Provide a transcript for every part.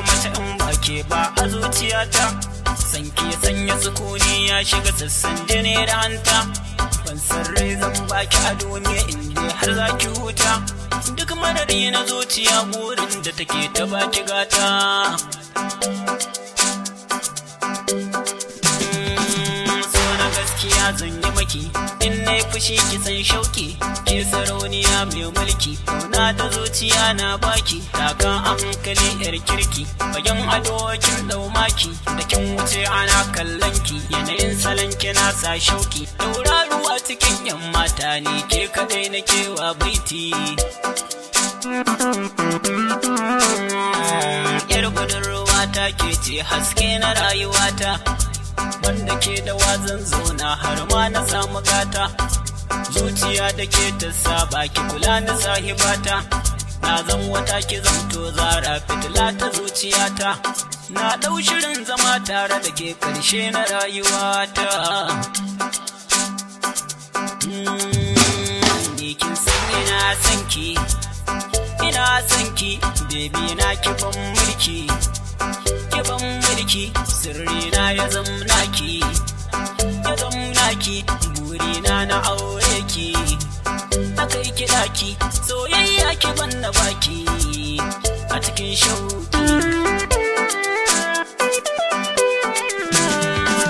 mace in ba ke ba a zuciyata. Sanki sanya sukuni ya shiga sassan jini da hanta. Ban san rai zan baki a duniya inda har za ki huta. Duk madari na zuciya burin da take ta baki gata. So na gaskiya zan yi maki in na yi fushi ki san shauki. Ke sarauniya mai mulki kauna da zuciya na baki. Taka a hankali yar kirki bayan ado kin dau maki. Da kin wuce ana kallon ki yanayin salon kina sa shauki. Tauraruwa cikin yan mata ne ke kadai na kewa baiti. Yar budurwa ta ke ce haske na rayuwata. Wanda ke da wazan zauna har ma na samu gata. Zuciya da ke ta saba ki kula na sahibata. Na zan wata ki zamto zara fitila ta zuciyata. Na ɗau shirin zama tare da ke ƙarshe na rayuwata. Ni kin san ina son ki, ina son ki, baby na ki ban mulki, ki ban mulki, sirri na ya zamna ki, ya zamna ki, burina na aure ki, akai ki daki, soyayya ki ban na baki, a cikin shauki.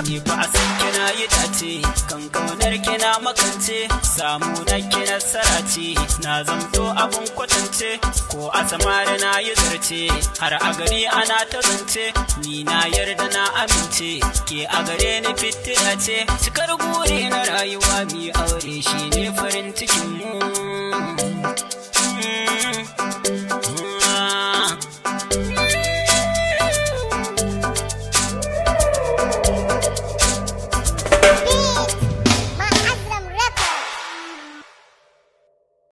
Ni ba a san kina yi dace, kan kaunar kina makance, samu na kina sarace, na zamto abun kwatance, ko a samari na yi zarce, har a gari ana ta zance, ni na yarda na amince, ke a gare ni fitila ce, cikar buri na rayuwa mi aure shi ne farin cikin mu.